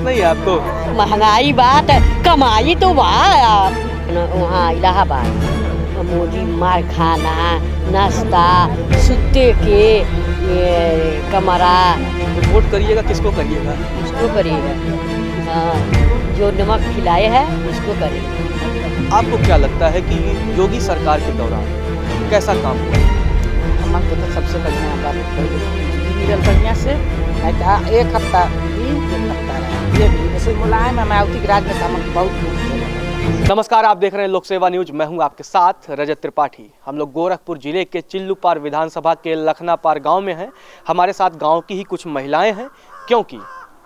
नहीं है आपको? महंगाई बात कमाई तो वहाँ इलाहाबाद मोदी मार खाना नाश्ता सुते के कमरा। वोट करिएगा, किसको करिएगा? उसको करिएगा, हाँ, जो नमक खिलाए है उसको करिएगा। आपको क्या लगता है कि योगी सरकार के दौरान कैसा काम हुआ? हमको तो सबसे बढ़िया बात मिलल बढ़िया से एक हफ्ता रहा ये भी जैसे मुलायम है मायावती राज में काम बहुत। नमस्कार, आप देख रहे हैं लोक सेवा न्यूज। मैं हूं आपके साथ रजत त्रिपाठी। हम लोग गोरखपुर जिले के चिल्लूपार विधानसभा के लखनापार गांव में हैं। हमारे साथ गांव की ही कुछ महिलाएं हैं, क्योंकि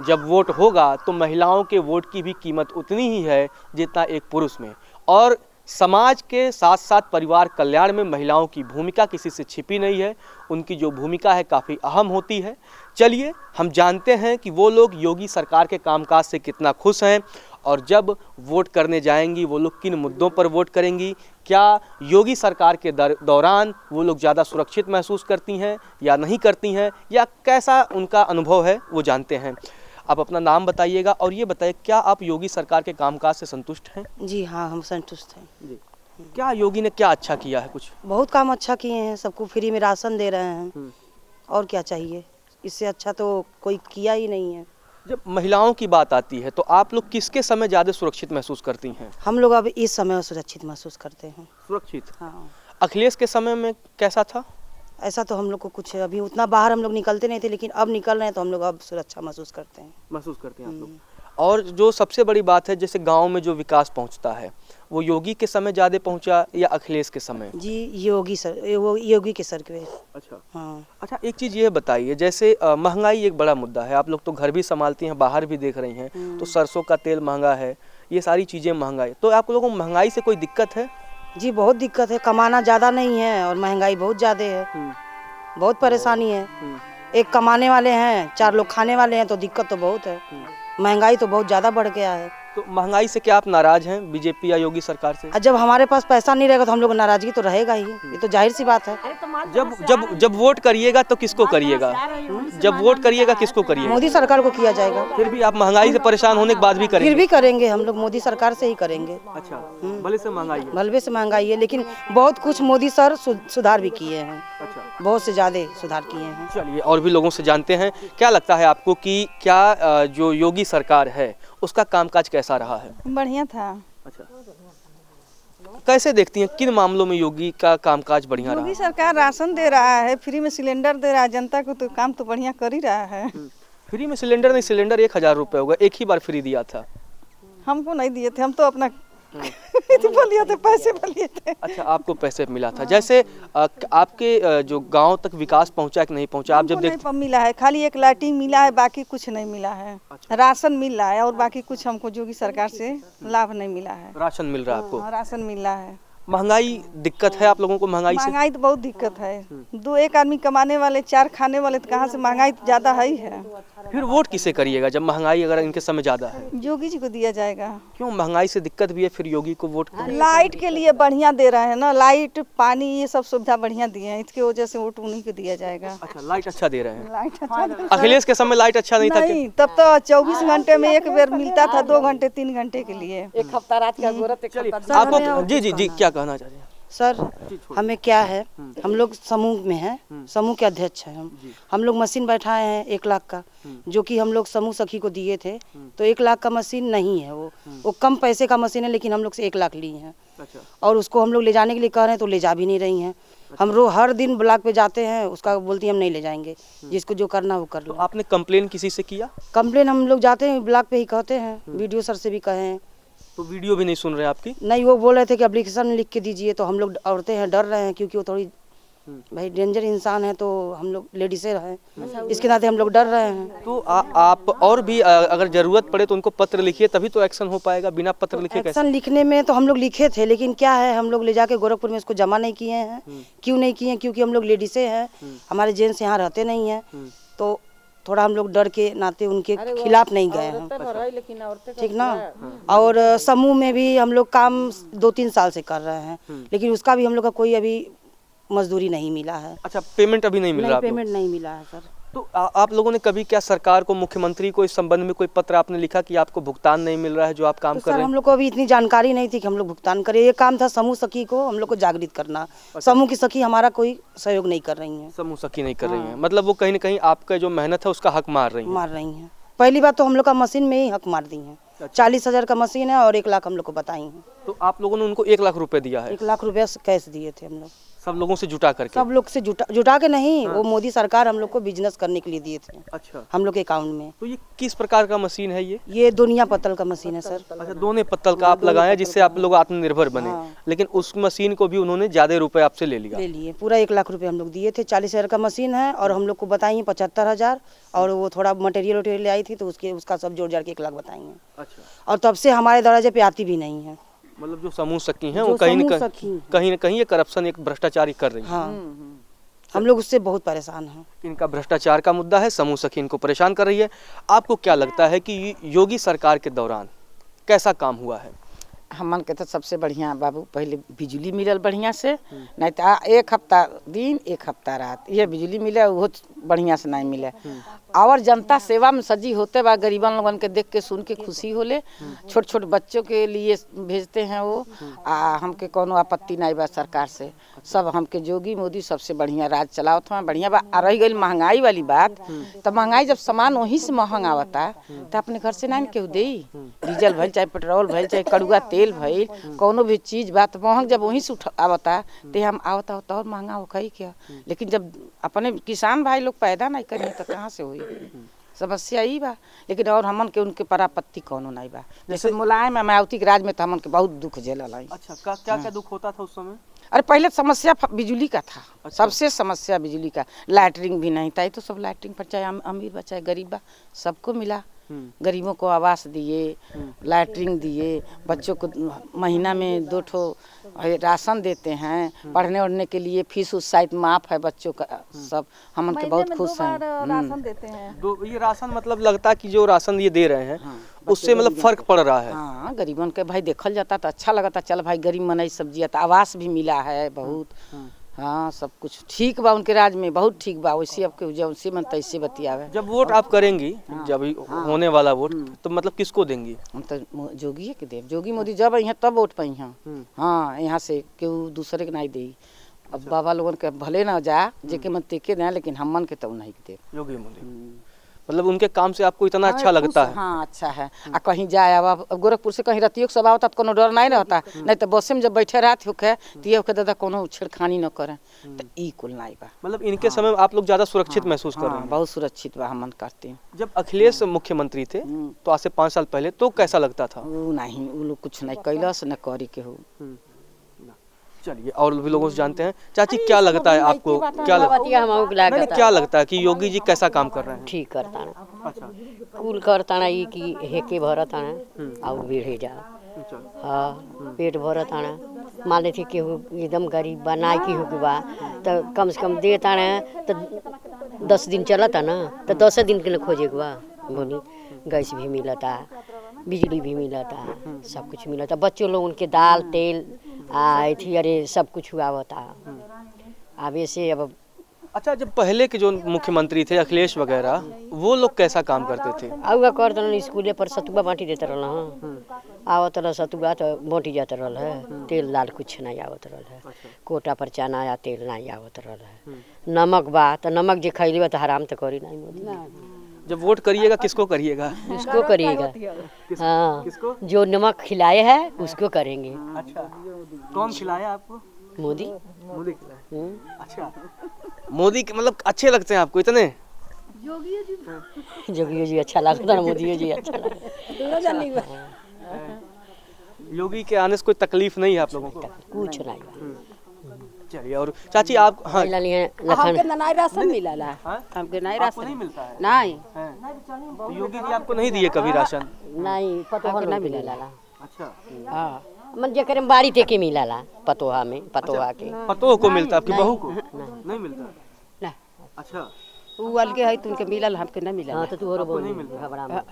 जब वोट होगा तो महिलाओं के वोट की भी कीमत उतनी ही है जितना एक पुरुष में। और समाज के साथ साथ परिवार कल्याण में महिलाओं की भूमिका किसी से छिपी नहीं है। उनकी जो भूमिका है काफ़ी अहम होती है। चलिए हम जानते हैं कि वो लोग योगी सरकार के कामकाज से कितना खुश हैं, और जब वोट करने जाएंगी वो लोग किन मुद्दों पर वोट करेंगी। क्या योगी सरकार के दौरान वो लोग ज़्यादा सुरक्षित महसूस करती हैं या नहीं करती हैं, या कैसा उनका अनुभव है, वो जानते हैं। आप अपना नाम बताइएगा और ये बताइए, क्या आप योगी सरकार के कामकाज से संतुष्ट हैं? जी हाँ, हम संतुष्ट हैं जी। क्या योगी ने क्या अच्छा किया है? कुछ बहुत काम अच्छा किए हैं, सबको फ्री में राशन दे रहे हैं, और क्या चाहिए? इससे अच्छा तो कोई किया ही नहीं है। जब महिलाओं की बात आती है तो आप लोग किसके समय ज़्यादा सुरक्षित महसूस करती हैं? हम लोग अब इस समय सुरक्षित महसूस करते हैं। सुरक्षित? हाँ। अखिलेश के समय में कैसा था? ऐसा तो हम लोग को कुछ अभी उतना बाहर हम लोग निकलते नहीं थे, लेकिन अब निकल रहे हैं तो हम लोग अब सुरक्षा महसूस करते हैं। महसूस करते हैं आप लोग। और जो सबसे बड़ी बात है, जैसे गांव में जो विकास पहुंचता है वो योगी के समय ज़्यादा पहुंचा या अखिलेश के समय? जी योगी सर, वो योगी के सर के। अच्छा हाँ। अच्छा, एक चीज़ ये बताइए, जैसे महंगाई एक बड़ा मुद्दा है। आप लोग तो घर भी संभालती हैं, बाहर भी देख रही हैं, तो सरसों का तेल महंगा है, ये सारी चीज़ें महंगाई, तो आप लोगों को महंगाई से कोई दिक्कत है? जी बहुत दिक्कत है, कमाना ज़्यादा नहीं है और महंगाई बहुत ज़्यादा है। बहुत परेशानी है। एक कमाने वाले हैं, 4 लोग खाने वाले हैं, तो दिक्कत तो बहुत है। महंगाई तो बहुत ज़्यादा बढ़ गया है। तो महंगाई से क्या आप नाराज हैं बीजेपी या योगी सरकार से? जब हमारे पास पैसा नहीं रहेगा तो हम लोग नाराजगी तो रहेगा ही, ये तो जाहिर सी बात है। जब वोट करिएगा तो किसको करिएगा? जब वोट करिएगा किसको करिएगा? मोदी सरकार को किया जाएगा। फिर भी आप महंगाई से परेशान होने के बाद भी करेंगे? फिर भी करेंगे, हम लोग मोदी सरकार से ही करेंगे। अच्छा, भले से महंगाई है। भले से महंगाई है, लेकिन बहुत कुछ मोदी सर सुधार भी किए हैं। अच्छा, बहुत से ज्यादा सुधार किए हैं। चलिए और भी लोगों से जानते हैं। क्या लगता है आपको कि क्या जो योगी सरकार है उसका कामकाज कैसा रहा है? बढ़िया था। अच्छा, कैसे देखती हैं, किन मामलों में योगी का कामकाज बढ़िया रहा? योगी सरकार राशन दे रहा है, फ्री में सिलेंडर दे रहा है, जनता को तो काम तो बढ़िया कर ही रहा है। फ्री में सिलेंडर नहीं, सिलेंडर 1000 रुपये होगा, एक ही बार फ्री दिया था। हमको नहीं दिए थे, हम तो अपना बोलिए थे, पैसे बोलिए थे। अच्छा, आपको पैसे मिला था। जैसे आपके जो गांव तक विकास पहुंचा कि नहीं पहुंचा? आप जब नहीं मिला है, खाली एक लाइटिंग मिला है, बाकी कुछ नहीं मिला है। अच्छा। राशन मिल रहा है और बाकी कुछ हमको योगी सरकार से लाभ नहीं मिला है। राशन मिल रहा है आपको? राशन मिल रहा है। महंगाई दिक्कत है आप लोगों को? महंगाई तो बहुत दिक्कत है। 2-1 आदमी कमाने वाले, 4 खाने वाले, तो कहाँ से? महंगाई ज्यादा है ही है। फिर वोट किसे करिएगा जब महंगाई अगर इनके समय ज्यादा है? योगी जी को दिया जाएगा। क्यों? महंगाई से दिक्कत भी है, फिर योगी को वोट? लाइट के लिए बढ़िया दे रहे हैं ना, लाइट पानी ये सब सुविधा बढ़िया दिए हैं, इसकी वजह से वोट उन्हीं को दिया जाएगा। अच्छा, लाइट अच्छा दे रहे हैं। लाइट अच्छा। अखिलेश के समय लाइट अच्छा नहीं था? नहीं, तब तो 24 घंटे में एक बेर मिलता था, 2 घंटे 3 घंटे के लिए। एक हफ्ता रात का गोरत। आपको जी क्या कहना चाह रहे हैं सर? हमें क्या है, हम लोग समूह में हैं, समूह के अध्यक्ष हैं हम लोग मशीन बैठाए हैं 1 लाख का, जो कि हम लोग समूह सखी को दिए थे। तो 1 लाख का मशीन नहीं है, वो कम पैसे का मशीन है, लेकिन हम लोग से 1 लाख लिए हैं। अच्छा। और उसको हम लोग ले जाने के लिए कह रहे हैं तो ले जा भी नहीं रही हैं। हम लोग हर दिन ब्लॉक पे जाते हैं, उसका बोलती हैं हम नहीं ले जाएंगे, जिसको जो करना वो कर लो। आपने कंप्लेन किसी से किया? कंप्लेन हम लोग जाते हैं ब्लॉक पे ही कहते हैं, वीडियो सर से भी कहे हैं। तो वीडियो भी नहीं सुन रहे आपकी? नहीं, वो बोल रहे थे कि एप्लीकेशन लिख के दीजिए, तो हम लोग औरतें हैं, डर रहे हैं, क्योंकि वो थोड़ी भाई डेंजर इंसान है, तो हम लोग लेडीज़े हैं, इसके नाते हम लोग डर रहे हैं। तो आप और भी अगर जरूरत पड़े तो उनको पत्र लिखिए, तभी तो एक्शन हो पाएगा। बिना पत्र लिखे कैसे? एक्शन लिखने में तो हम लोग लिखे थे, लेकिन क्या है, हम लोग ले जाके गोरखपुर में इसको जमा नहीं किए हैं। क्यों नहीं किए? क्योंकि हम लोग लेडीज़े हैं, हमारे जेंट्स यहाँ रहते नहीं हैं, तो थोड़ा हम लोग डर के नाते उनके खिलाफ नहीं गए हैं। ठीक ना? और समूह में भी हम लोग काम 2-3 साल से कर रहे हैं, लेकिन उसका भी हम लोग का कोई अभी मजदूरी नहीं मिला है। अच्छा, पेमेंट अभी नहीं मिल रहा? पेमेंट नहीं मिला है सर। तो आप लोगों ने कभी क्या सरकार को, मुख्यमंत्री को इस संबंध में कोई पत्र आपने लिखा कि आपको भुगतान नहीं मिल रहा है जो आप काम तो कर सर रहे हम हैं? लोग को अभी इतनी जानकारी नहीं थी कि हम लोग भुगतान करें। ये काम था समूह सखी को हम लोग को जागृत करना। समूह की सखी हमारा कोई सहयोग नहीं कर रही है, समूह सखी नहीं कर रही हैं, मतलब वो कहीं ना कहीं आपका जो मेहनत है उसका हक मार रही हैं। मार रही हैं। पहली बात तो हम लोग का मशीन में ही हक मार दी है। 40,000 का मशीन है और 1 लाख हम लोग को बताई हैं। तो आप लोगों ने उनको 1 लाख रुपए दिया है 1 लाख रुपया कैश दिए थे हम लोग, सब लोगों से जुटा करके? सब लोग से जुटा के नहीं, वो मोदी सरकार हम लोग को बिजनेस करने के लिए दिए थे अच्छा, हम लोग के अकाउंट में। तो ये किस प्रकार का मशीन है ये? ये दुनिया पत्तल का मशीन है सर। अच्छा, दोने पत्तल का आप लगाए हैं जिससे आप लोग आत्मनिर्भर बने, लेकिन उस मशीन को भी उन्होंने ज्यादा रुपए आपसे ले लिया। ले लिए, पूरा 1 लाख रुपए हम लोग दिए थे। 40,000 का मशीन है और हम लोग को बताई 75,000 और वो थोड़ा मटेरियल ले आई थी तो उसका सब जोड़ जाड़ के 1 लाख बताई हैं। अच्छा, और तब से हमारे दरवाजे पे आती भी नहीं है। मतलब जो समूह सखी हैं जो वो कहीं समूह न सखी हैं। कहीं न कहीं ये करप्शन, एक भ्रष्टाचारी कर रही है। हाँ, हम लोग उससे बहुत परेशान हैं। इनका भ्रष्टाचार का मुद्दा है, समूह सखी इनको परेशान कर रही है। आपको क्या लगता है कि योगी सरकार के दौरान कैसा काम हुआ है? हमन के तो सबसे बढ़िया बाबू पहले बिजली मिलल बढ़िया से, नहीं तो 1 हफ्ता दिन 1 हफ्ता रात ये बिजली मिले वो बढ़िया से नहीं मिले। और जनता सेवा में सजी होते बा, गरीबन लोगन के देख के सुन के खुशी होले। छोट छोट बच्चों के लिए भेजते हैं वो। हमके कोनो आपत्ति नहीं बा सरकार से। सब हमके जोगी मोदी सबसे बढ़िया राज चलावत हमें बढ़िया बा। आ रही गई महंगाई वाली बात, तो महंगाई जब सामान वहीं से महंगा आवता तो अपने घर से नहीं केहू दे। डीजल भइल चाहे पेट्रोल भइल चाहे कड़ुआ तेल भइल, कोनो भी चीज बात महंग जब वहीं से आवता तो हम आवता और महंगा होगा ही क्या। लेकिन जब अपने किसान भाई लोग पैदा नहीं करें तो कहाँ से हुई? समस्या ही बा। लेकिन और हमन के उनके परापत्ति कोनो नहीं बा। जैसे मुलायम मायावती के राज में तो हमन के बहुत दुख झेलल है। अच्छा, क्या क्या दुख होता था उस समय? अरे पहले समस्या बिजली का था। अच्छा। सबसे समस्या बिजली का, लाइटरिंग भी नहीं था। ये तो सब लाइटरिंग पर चाहे अमीर बा चाहे गरीब बा सबको मिला। गरीबों को आवास दिए, लाइटरिंग दिए, बच्चों को महीना में 2 ठो राशन देते हैं, पढ़ने उढ़ने के लिए फीस उस साइड माफ है बच्चों का। सब हमन के बहुत खुश हैं। राशन देते हैं। ये राशन मतलब लगता है कि जो राशन ये दे रहे हैं उससे मतलब फर्क पड़ रहा है। हाँ, गरीबन के भाई देखल जाता तो अच्छा लगता। चल भाई गरीब मनई सब्जी आता, आवास भी मिला है बहुत। हाँ, सब कुछ ठीक बा उनके राज में, बहुत ठीक बा। वैसे अब के जैसे मन तैसे बतियावे। जब वोट आप करेंगी, जब होने वाला वोट, तो मतलब किसको देंगी? हम तो जोगी के देव। जोगी मोदी जब यहाँ तब वोट पाई हैं। हाँ, यहाँ से केहू दूसरे के नहीं दे। अब बाबा लोगन के भले ना जा जेके मन तेके दें, लेकिन हमन के तो नहीं दे। योगी मोदी मतलब उनके काम से आपको इतना अच्छा लगता है? हाँ, अच्छा है। आ कहीं जाए अब गोरखपुर से कहीं रतियों सब आवता तो कोनो डर नहीं रहता। नहीं तो बसे में जब बैठे रहते होके तो ये होके दादा कोनो छेड़खानी न करें तो ई कुल नहीं बा। मतलब इनके समय में आप लोग ज्यादा सुरक्षित महसूस कर रहे हैं? बहुत सुरक्षित बा हमन करते हैं। जब अखिलेश मुख्यमंत्री थे तो आज से 5 साल पहले, तो कैसा लगता था? वो नहीं, वो लोग कुछ नहीं कैलस न करी के हो। चलिए और भी लोगों से जानते हैं। चाची क्या लगता है आपको, क्या क्या लगता है कि योगी जी कैसा काम कर रहे हैं? ठीक करता ना, अच्छा, कुल करता ना, कि हेके भरता ना और बेढ़े जा। हाँ, पेट भरता ना। मान लेते केहू एकदम गरीब बा ना केहू के बा तो कम से कम देता ना तो 10 दिन चलता ना, तो 10 दिन के लिए खोजे के बा। बोली गैस भी मिलता, बिजली भी मिलता, सब कुछ मिलता। बच्चों लोग उनके दाल तेल थी, अरे सब कुछ हुआ होता। अब ऐसे अब अच्छा, जब पहले के जो मुख्यमंत्री थे अखिलेश वगैरह, वो लोग कैसा काम करते थे? आउगा करते स्कूले पर सतुआ बांटी देते रहल। आवत रह सतुआ तो बांटी जाते रहल है। तेल दाल कुछ नहीं आवत रहल है। कोटा पर चना या तेल नहीं आवत रहल है। नमक बा तो नमक जे खैली बा तो हराम तो करी नहीं मोदी। जब वोट करिएगा किसको करिएगा? उसको करिएगा। हाँ, किसको? जो नमक खिलाए है उसको करेंगे। अच्छा, कौन खिलाया आपको? मोदी। मोदी खिलाया। अच्छा, मोदी के मतलब अच्छे लगते हैं आपको इतने? जोगी जी अच्छा लगता है, मोदी जी अच्छा लगता है। योगी के आने से कोई तकलीफ नहीं है आप लोगों को? कुछ नहीं। चलिए और चाची आप, हाँ, लखन नहीं राशन मिला, हमके नहीं आपको राशन नहीं मिलता है? नहीं तो योगी जी आपको नहीं दिए कभी राशन? नहीं, पतोहा नहीं मिला। अच्छा, हाँ, मन जेकर में बाड़ी तेके मिला पतोहा में, पतोहा के। पतोह को मिलता, आपकी बहू को नहीं मिलता? नहीं। अच्छा, वो अलगे है तुमके मिलल, हमके नहीं मिला। हाँ, तो तू और बोल नहीं मिलता। घबरा मत।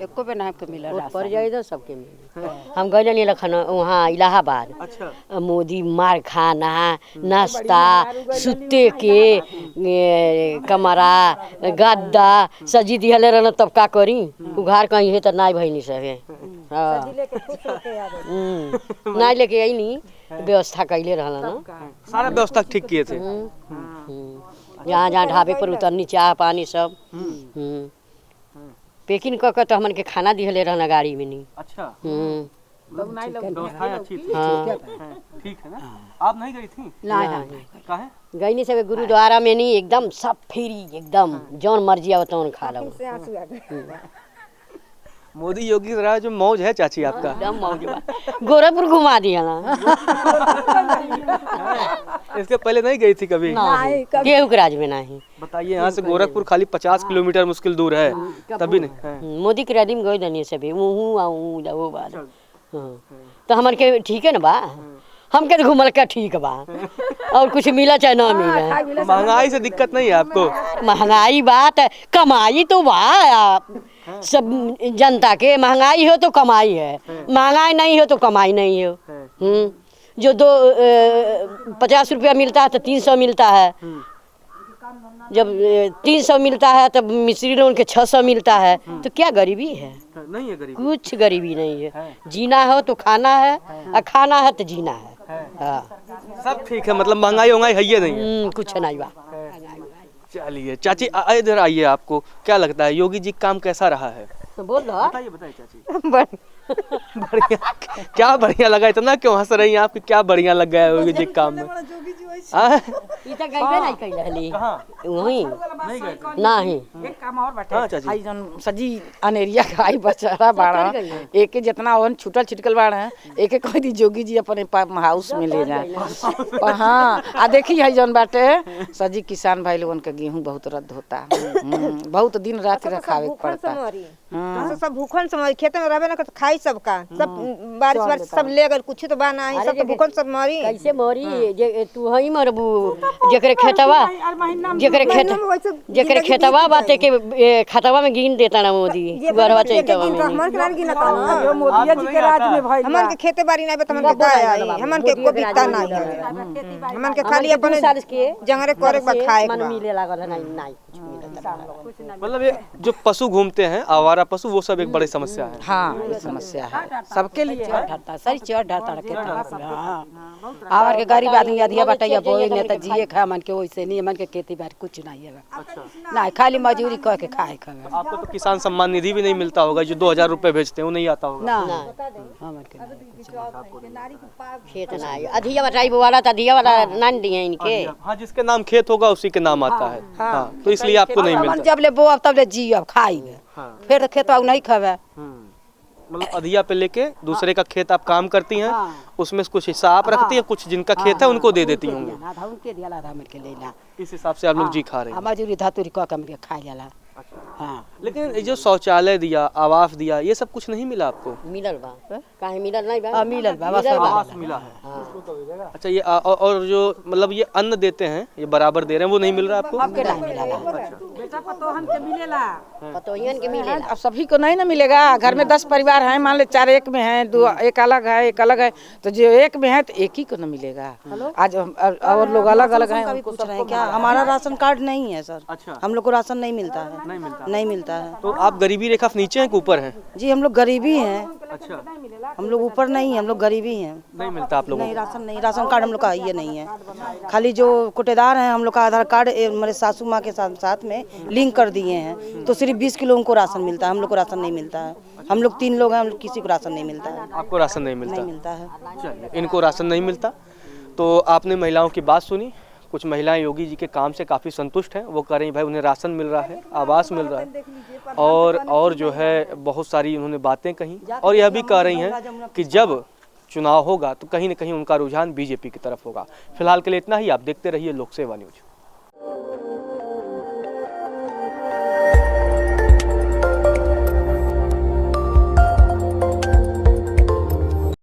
एको पे ना के मिला वोट राशन। पड़ जाए तो सबके मिले। हम गए नहीं लखनऊ वहाँ इलाहाबाद, अच्छा मोदी मार खाना नाश्ता सुते के कमरा गद्दा सजी दिहले रहना तब का करी उघार कहीं है तो नाई भईनी सके। हाँ नाई लेके आई नहीं व्यवस्था कैले रहला ना, सारा व्यवस्था ठीक किए थे। जहाँ जहाँ ढाबे पर उतरनी चाह पानी सब पैकिंग कर तो हमन के खाना दिहले रहना गाड़ी में नहीं। अच्छा हाँ अच्छी थी। हाँ ठीक है ना। आप नहीं गई थी? काहे? गई नहीं सब गुरुद्वारा में नहीं एकदम सब फ्री एकदम जौन मर्जी आवत तौन खा लो। मोदी योगी राज जो मौज है चाची आपका। एकदम मौज बा। गोरखपुर घुमा दिया ना इसके पहले नहीं गई थी कभी? केहू के राज में नहीं। बताइए यहाँ से गोरखपुर खाली 50 किलोमीटर मुश्किल दूर है, तभी नहीं है। मोदी के राज में गई दनी सभी मुँह आऊँ जाओ बात। हाँ तो हमारे के ठीक है ना बा, हम के घूमल का ठीक बा और कुछ मिला चाहे ना मिला। महंगाई से दिक्कत नहीं है आपको? महंगाई बात है, कमाई तो बा सब जनता के, महंगाई हो तो कमाई है, महंगाई नहीं हो तो कमाई नहीं हो। जो 50 रुपया मिलता है तो 300 मिलता है, जब 300 मिलता है तब मिस्त्री लोगों के 600 मिलता है, तो क्या गरीबी है? नहीं है गरीबी। कुछ गरीबी नहीं है। जीना हो तो खाना है और खाना है तो जीना है। हाँ सब ठीक है, मतलब महंगाई वंगाई है ये नहीं है। कुछ नहीं बा। चलिए चाची इधर आइए, आपको क्या लगता है योगी जी काम कैसा रहा है? तो बोल दो। बताइए बताइए चाची। बढ़िया क्या बढ़िया लगा? इतना क्यों हंस रही हैं आप? क्या बढ़िया लग गया योगी जी काम में? ई त गइबे नहीं कइले हली वही नहीं गए थे? नहीं एक काम और बाटे। हाँ चाची। आई जन सजी अनेरिया खाई बचारा बाड़ा एक के जितना ओन छूटल छिटकल बाड़ा एक एक कोई दी जोगी जी अपने हाउस में ले जाए। हाँ आ देखी है जन बाटे सजी किसान भाई लोगन के गेहूं बहुत रद्द होता, बहुत दिन रात रखावे पड़ता। सब भूखन समझ खेते में रहबे ना कर खाई सबका सब बारिश बारिश सब ले गए, कुछ तो बा नहीं, सब तो भूखन सब मरी। कैसे मरी जे तू हई मरबू जेकरे खेतवा जेकरे खेतवा बाटे के खतवा में गिन देता ना मोदी गरवा चैतवा में हमन के लागी ना का मोदी जी के राज में भाई हमन के खेते बाड़ी नहीं बत हमन के दाई हमन के को बिकता नहीं है, हमन के खाली अपने जंगरे करे बा खाए मन मिले लागल है नहीं कुछ मिलता। मतलब ये जो पशु घूमते हैं आवारा पशु, वो सब एक बड़ी समस्या है। हाँ ये समस्या है सबके लिए। सही चढ़ ढाता के आवर के गरीब आदमी अधिया बटाइया बोई ने त जिए खा मन के वैसे नहीं, मन के खेती बाड़ी कुछ नहीं है। नहीं खाली मजदूरी कह के खाए खावे। आपको तो किसान सम्मान निधि भी नहीं मिलता होगा, जो 2000 रुपए भेजते हैं वो नहीं आता होगा। ना हमन के खेत ना अधिया बटाई वाला त अधिया वाला ना दिए इनके। हाँ जिसके नाम खेत होगा उसी के नाम आता है। हाँ तो इसलिए आपको नहीं मिलता। जब ले बोअब तब ले जियब खाई फिर तो खेतवा नहीं खावे। मतलब अधिया पे लेके दूसरे का खेत आप काम करती हैं, उसमें कुछ हिस्सा आप रखती हैं, कुछ जिनका खेत है उनको दे देती होंगी। आधा उनके दिया आधा हमन के लेला। इस हिसाब से आप लोग जी खा रहे हैं। मजदूरी धातुरी कह के हमन के खाई जाला। हाँ लेकिन ये जो शौचालय दिया, आवास दिया, ये सब कुछ नहीं मिला आपको? मिलल बा काहे मिलल नहीं बा? मिलल बा आवास मिला है। अच्छा ये और जो मतलब ये अन्न देते हैं ये बराबर दे रहे हैं, वो नहीं मिल रहा आपको? हमके नहीं मिला। बेटा पतोहन के मिलेला, पतोहियन के मिलेला। अब सभी को नहीं ना मिलेगा। घर में 10 परिवार हैं, मान ले 4 एक में हैं, 2 एक अलग है, एक अलग है, तो जो एक में है तो एक ही को न मिलेगा। आज और लोग अलग अलग हैं कभी पूछ रहे हैं क्या? हमारा राशन कार्ड नहीं है सर। अच्छा हम लोग को राशन नहीं मिलता है। नहीं मिलता है। तो आप गरीबी रेखा से नीचे हैं कि ऊपर हैं? जी हम लोग गरीबी हैं। अच्छा हम लोग ऊपर नहीं है, हम लोग गरीबी हैं। नहीं मिलता आप लोगों नहीं राशन नहीं, राशन कार्ड हम लोग का ये नहीं है। खाली जो कोटेदार हैं हम लोग का आधार कार्ड हमारे सासू माँ के साथ में लिंक कर दिए हैं, तो सिर्फ 20 किलो उनको राशन मिलता है, हम लोग को राशन नहीं मिलता है। हम लोग 3 लोग हैं, हम लोग किसी को राशन नहीं मिलता है। आपको राशन नहीं मिलता? नहीं मिलता है। चलिए इनको राशन नहीं मिलता। तो आपने महिलाओं की बात सुनी, कुछ महिलाएं योगी जी के काम से काफ़ी संतुष्ट हैं। वो कह रही भाई उन्हें राशन मिल रहा है, आवास मिल रहा है, और जो है बहुत सारी उन्होंने बातें कही, और यह भी कह रही हैं कि जब चुनाव होगा तो कहीं न कहीं उनका रुझान बीजेपी की तरफ होगा। फिलहाल के लिए इतना ही। आप देखते रहिए लोक सेवा न्यूज।